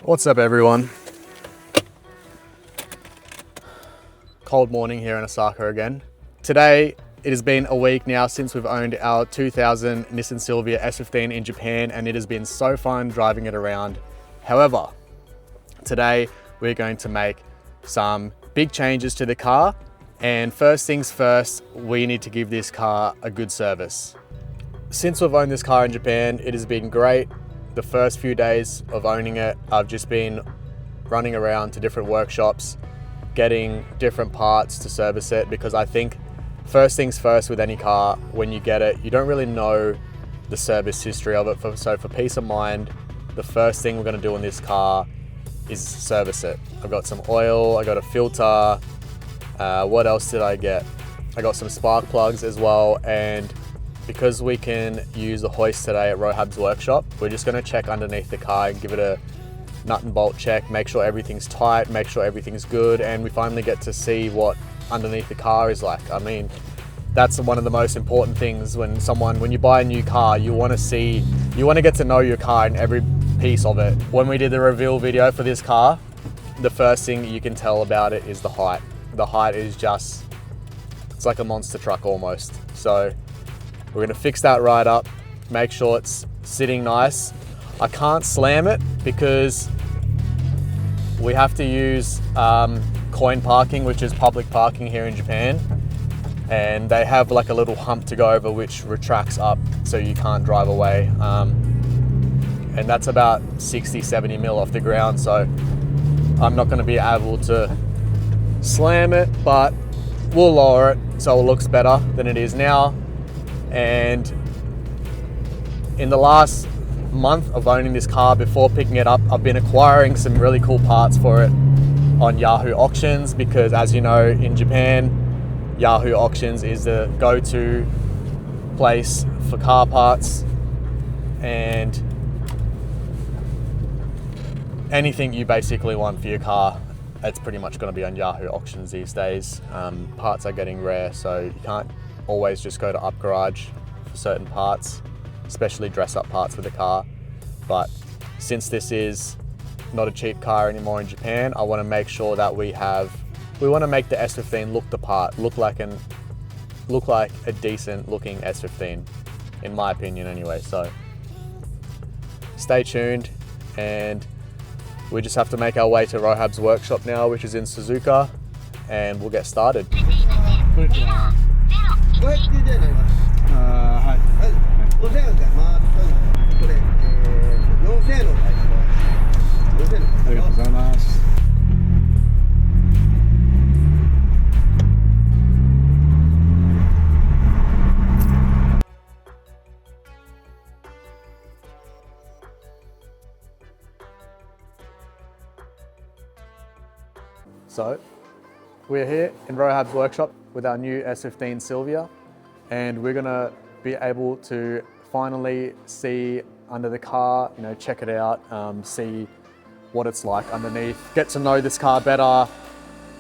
What's up, everyone? Cold morning here in Osaka again. Today, it has been a week now since we've owned our 2000 Nissan Silvia S15 in Japan, and it has been so fun driving it around. However, today we're going to make some big changes to the car, and first things first, we need to give this car a good service. Since we've owned this car in Japan, it has been great. The first few days of owning it, I've just been running around to different workshops, getting different parts to service it, because I think first things first with any car, when you get it, you don't really know the service history of it. So for peace of mind, the first thing we're going to do on this car is service it. I've got some oil, I got a filter. What else did I get? I got some spark plugs as well, and because we can use the hoist today at Rohab's workshop, we're just going to check underneath the car and give it a nut and bolt check, make sure everything's tight, make sure everything's good, and we finally get to see what underneath the car is like. I mean, that's one of the most important things when you buy a new car, you want to get to know your car and every piece of it. When we did the reveal video for this car, the first thing you can tell about it is the height. The height is just, it's like a monster truck almost. So we're gonna fix that right up, make sure it's sitting nice. I can't slam it because we have to use coin parking, which is public parking here in Japan. And they have like a little hump to go over which retracts up so you can't drive away. And that's about 60, 70 mil off the ground. So I'm not gonna be able to slam it, but we'll lower it so it looks better than it is now. And in the last month of owning this car, before picking it up, I've been acquiring some really cool parts for it on Yahoo Auctions, because as you know, in Japan, Yahoo Auctions is the go-to place for car parts, and anything you basically want for your car, it's pretty much going to be on Yahoo Auctions these days. Parts are getting rare, so you can't always just go to Up Garage for certain parts, especially dress up parts for the car. But since this is not a cheap car anymore in Japan, I want to make sure that we want to make the S15 look the part, look like a decent looking S15, in my opinion anyway. So stay tuned, and we just have to make our way to Rohab's workshop now, which is in Suzuka, and we'll get started. So we're here in Rohab's workshop with our new S15 Silvia, and we're gonna be able to finally see under the car, check it out, see what it's like underneath, get to know this car better.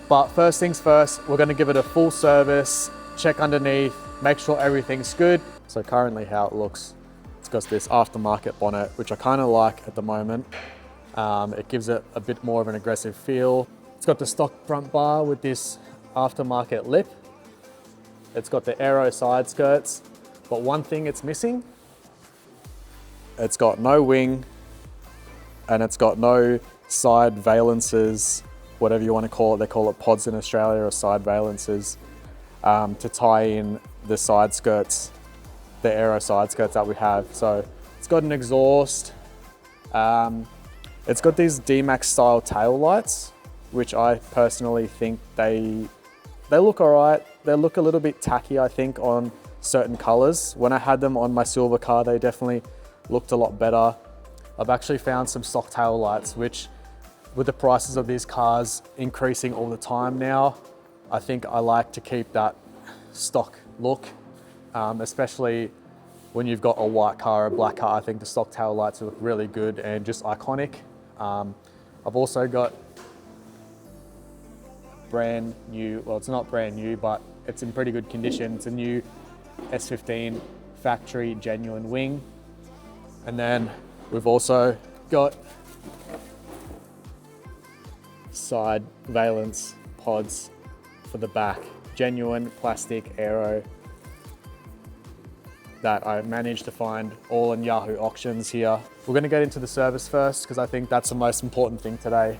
But first things first, we're gonna give it a full service, check underneath, make sure everything's good. So currently how it looks, it's got this aftermarket bonnet, which I kind of like at the moment. It gives it a bit more of an aggressive feel. It's got the stock front bar with this aftermarket lip. It's got the aero side skirts, but one thing it's missing, it's got no wing, and it's got no side valences, whatever you want to call it. They call it pods in Australia, or side valences, to tie in the side skirts, the aero side skirts that we have. So it's got an exhaust. It's got these D-Max style tail lights, which I personally think they look all right. They look a little bit tacky, I think, on certain colors. When I had them on my silver car, they definitely looked a lot better. I've actually found some stock tail lights, which with the prices of these cars increasing all the time now, I think I like to keep that stock look, especially when you've got a white car or a black car. I think the stock tail lights look really good and just iconic. I've also got brand new, well, it's not brand new, but it's in pretty good condition. It's a new S15 factory genuine wing. And then we've also got side valence pods for the back. Genuine plastic aero that I managed to find all in Yahoo auctions here. We're gonna get into the service first because I think that's the most important thing today.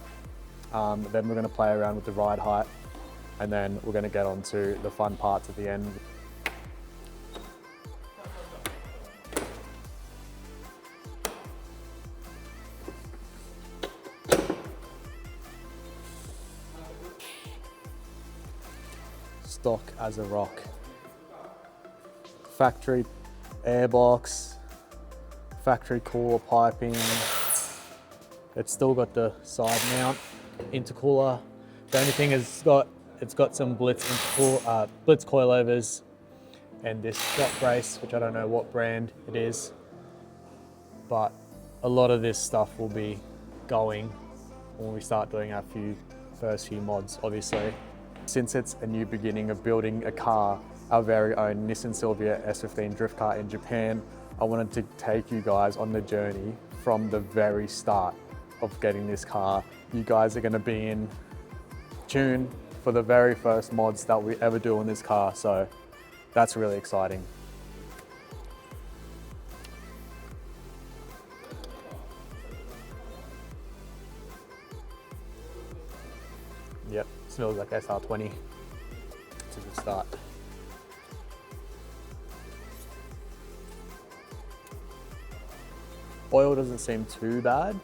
Then we're gonna play around with the ride height and then we're gonna get on to the fun parts at the end. Stock as a rock. Factory airbox, factory cooler piping. It's still got the side mount intercooler. The only thing is it's got some blitz coilovers and this shot brace, which I don't know what brand it is, but a lot of this stuff will be going when we start doing our first few mods, obviously. Since it's a new beginning of building a car, our very own Nissan Silvia S15 drift car in Japan, I wanted to take you guys on the journey from the very start of getting this car. You guys are gonna be in tune for the very first mods that we ever do on this car, so that's really exciting. Yep, smells like SR20. It's a good start. Oil doesn't seem too bad.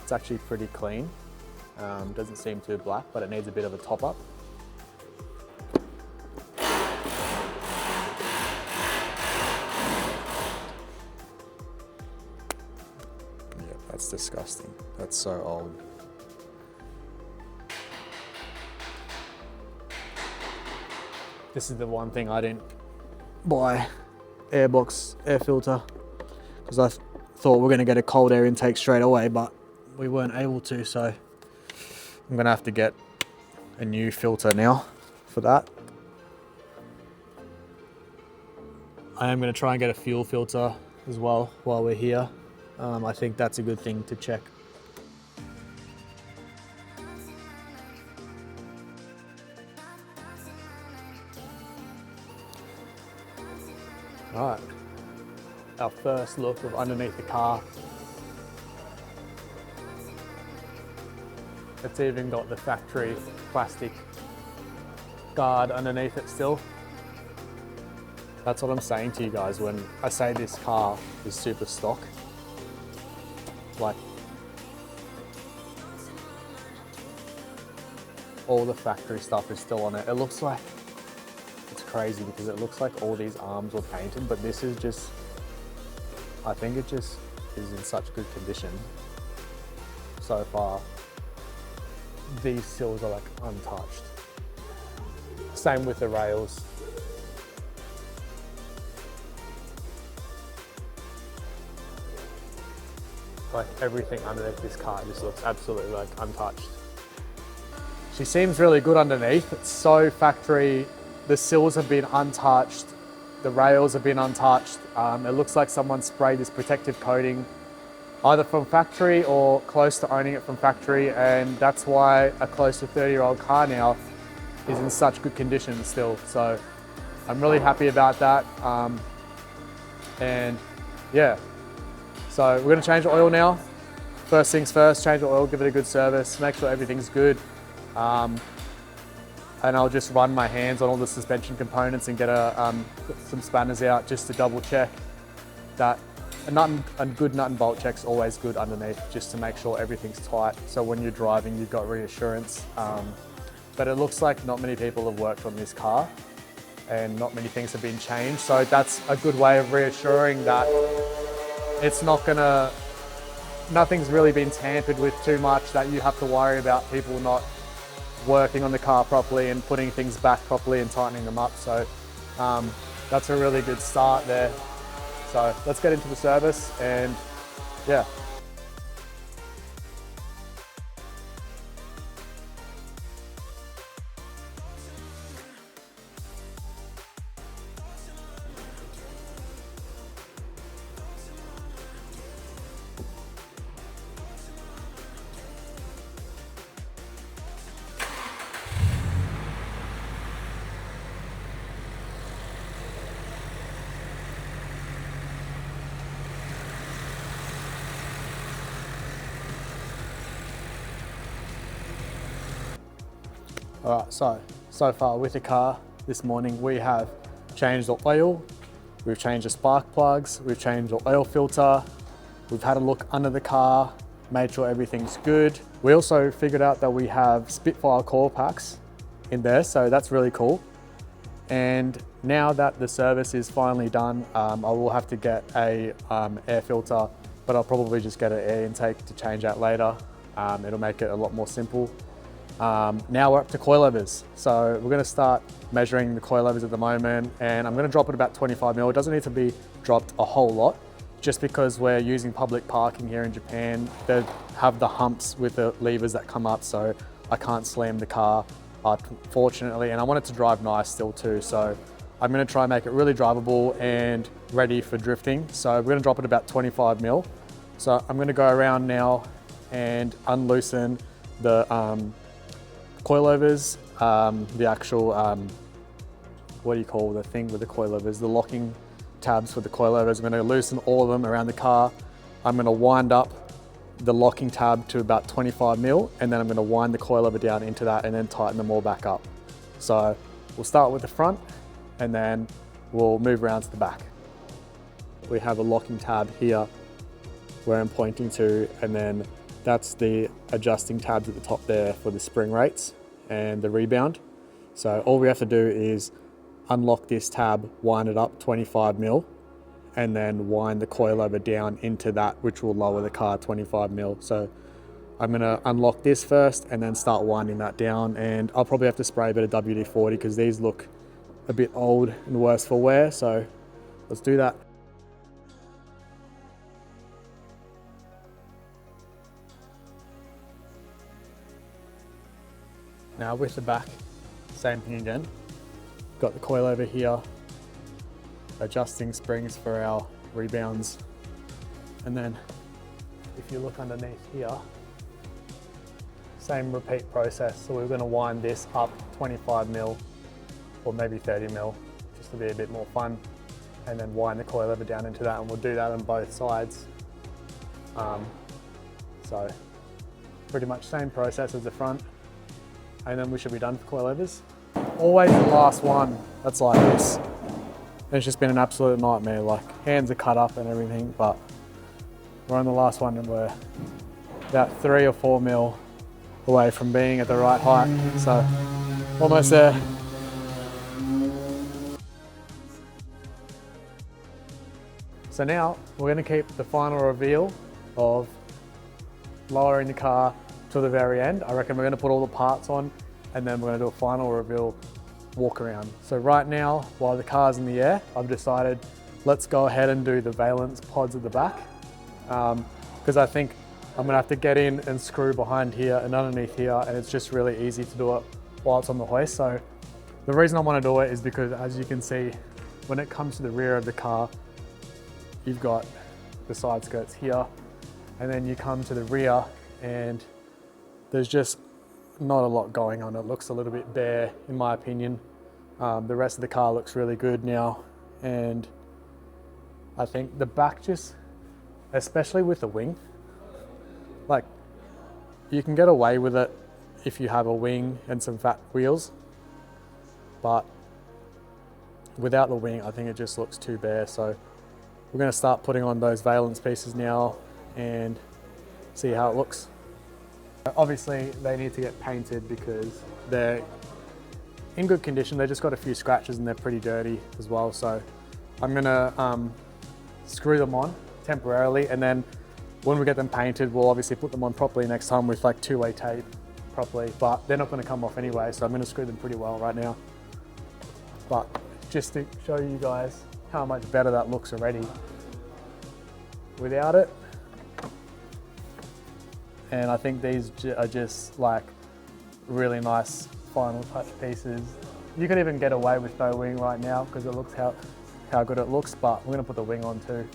It's actually pretty clean. Doesn't seem too black, but it needs a bit of a top up. Yeah, that's disgusting. That's so old. This is the one thing I didn't buy, air filter, because I thought we're gonna get a cold air intake straight away, but we weren't able to, so I'm gonna have to get a new filter now for that. I am gonna try and get a fuel filter as well while we're here. I think that's a good thing to check. All right, our first look of underneath the car. It's even got the factory plastic guard underneath it still. That's what I'm saying to you guys when I say this car is super stock. Like, all the factory stuff is still on it. It looks like, it's crazy because it looks like all these arms were painted, but this is just, I think it just is in such good condition so far. These sills are like untouched. Same with the rails. Like everything underneath this car just looks absolutely like untouched. She seems really good underneath. It's so factory. The sills have been untouched. The rails have been untouched. It looks like someone sprayed this protective coating either from factory or close to owning it from factory, and that's why a close to 30-year-old car now is in such good condition still. So I'm really happy about that. And yeah, so we're gonna change the oil now. First things first, change the oil, give it a good service, make sure everything's good. And I'll just run my hands on all the suspension components and get some spanners out just to double check that a good nut and bolt check's always good underneath, just to make sure everything's tight. So when you're driving, you've got reassurance. But it looks like not many people have worked on this car and not many things have been changed. So that's a good way of reassuring that it's nothing's really been tampered with too much, that you have to worry about people not working on the car properly and putting things back properly and tightening them up. So that's a really good start there. So let's get into the service and yeah. All right, so far with the car this morning, we have changed the oil, we've changed the spark plugs, we've changed the oil filter, we've had a look under the car, made sure everything's good. We also figured out that we have Spitfire coil packs in there, so that's really cool. And now that the service is finally done, I will have to get a air filter, but I'll probably just get an air intake to change out later. It'll make it a lot more simple. Now we're up to coilovers. So we're gonna start measuring the coilovers at the moment, and I'm gonna drop it about 25 mil. It doesn't need to be dropped a whole lot, just because we're using public parking here in Japan. They have the humps with the levers that come up, so I can't slam the car, fortunately, and I want it to drive nice still too. So I'm gonna try and make it really drivable and ready for drifting. So we're gonna drop it about 25 mil. So I'm gonna go around now and unloosen the coilovers, the actual, what do you call the thing with the coilovers, the locking tabs for the coilovers. I'm going to loosen all of them around the car. I'm going to wind up the locking tab to about 25 mil, and then I'm going to wind the coilover down into that and then tighten them all back up. So we'll start with the front and then we'll move around to the back. We have a locking tab here where I'm pointing to, and then that's the adjusting tabs at the top there for the spring rates and the rebound. So all we have to do is unlock this tab, wind it up 25 mil, and then wind the coilover down into that, which will lower the car 25 mil. So I'm gonna unlock this first and then start winding that down, and I'll probably have to spray a bit of WD-40 because these look a bit old and worse for wear. So let's do that. Now with the back, same thing again. Got the coilover here, adjusting springs for our rebounds. And then if you look underneath here, same repeat process. So we're gonna wind this up 25 mil or maybe 30 mil, just to be a bit more fun. And then wind the coilover down into that, and we'll do that on both sides. So pretty much same process as the front. And then we should be done for coilovers. Always the last one that's like this. And it's just been an absolute nightmare, like hands are cut up and everything, but we're on the last one and we're about 3 or 4 mil away from being at the right height. So almost there. So now we're gonna keep the final reveal of lowering the car to the very end. I reckon we're gonna put all the parts on and then we're gonna do a final reveal walk around. So right now, while the car's in the air, I've decided let's go ahead and do the valence pods at the back. Because I think I'm gonna have to get in and screw behind here and underneath here, and it's just really easy to do it while it's on the hoist. So the reason I wanna do it is because, as you can see, when it comes to the rear of the car, you've got the side skirts here, and then you come to the rear and there's just not a lot going on. It looks a little bit bare in my opinion. The rest of the car looks really good now, and I think the back just, especially with the wing, like you can get away with it if you have a wing and some fat wheels, but without the wing I think it just looks too bare. So we're going to start putting on those valence pieces now and see how it looks. Obviously they need to get painted because they're in good condition. They just got a few scratches and they're pretty dirty as well. So I'm gonna screw them on temporarily, and then when we get them painted, we'll obviously put them on properly next time with like two-way tape properly, but they're not gonna come off anyway. So I'm gonna screw them pretty well right now. But just to show you guys how much better that looks already without it. And I think these are just like really nice final touch pieces. You could even get away with no wing right now because it looks how good it looks, but we're gonna put the wing on too.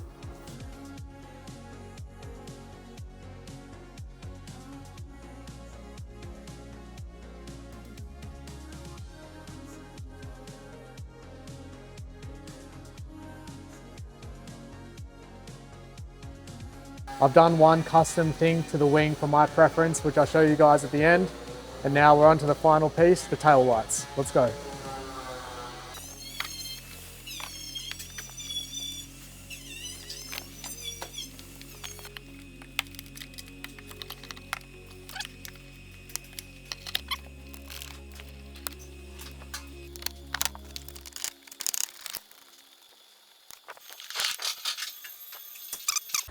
I've done one custom thing to the wing for my preference, which I'll show you guys at the end. And now we're on to the final piece, the tail lights. Let's go.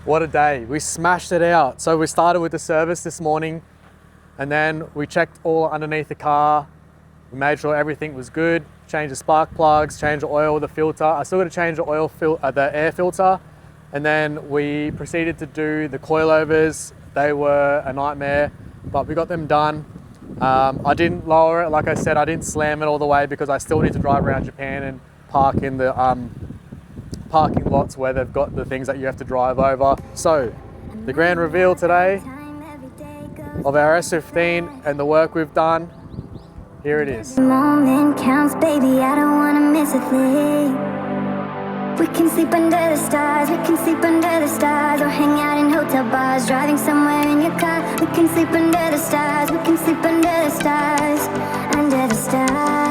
What a day, we smashed it out. So we started with the service this morning and then we checked all underneath the car. We made sure everything was good, changed the spark plugs, changed the oil, the filter. I still got to change the the air filter. And then we proceeded to do the coilovers. They were a nightmare, but we got them done. I didn't lower it, like I said, I didn't slam it all the way because I still need to drive around Japan and park in the parking lots where they've got the things that you have to drive over. So the grand reveal today of our S15 and the work we've done, here it is. The moment counts, baby, I don't want to miss a thing. We can sleep under the stars, we can sleep under the stars, or hang out in hotel bars, driving somewhere in your car. We can sleep under the stars, we can sleep under the stars, under the stars.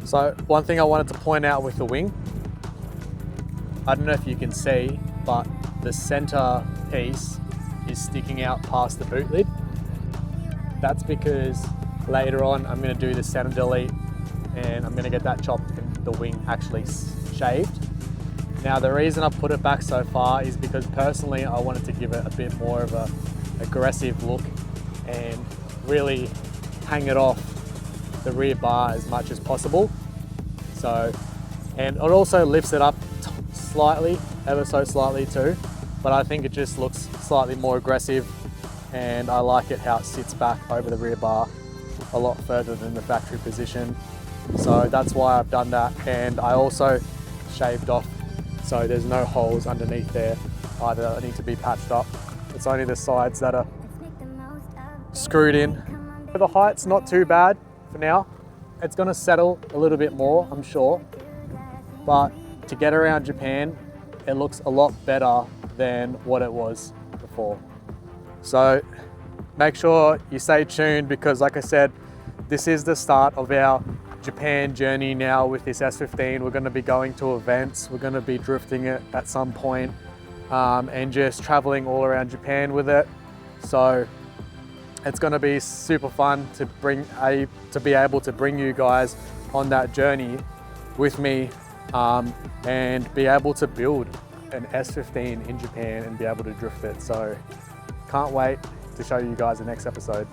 So one thing I wanted to point out with the wing, I don't know if you can see, but the center piece is sticking out past the boot lid. That's because later on I'm going to do the center delete and I'm going to get that chopped and the wing actually shaved. Now the reason I put it back so far is because personally I wanted to give it a bit more of a aggressive look and really hang it off the rear bar as much as possible. So, and it also lifts it up slightly, ever so slightly too, but I think it just looks slightly more aggressive and I like it how it sits back over the rear bar a lot further than the factory position. So that's why I've done that, and I also shaved off so there's no holes underneath there either that need to be patched up. It's only the sides that are screwed in. The height's not too bad for now. It's gonna settle a little bit more, I'm sure, but to get around Japan, it looks a lot better than what it was before. So make sure you stay tuned because like I said, this is the start of our Japan journey now with this S15. We're gonna be going to events, we're gonna be drifting it at some point, and just traveling all around Japan with it. So it's going to be super fun to be able to bring you guys on that journey with me and be able to build an S15 in Japan and be able to drift it. So can't wait to show you guys the next episode.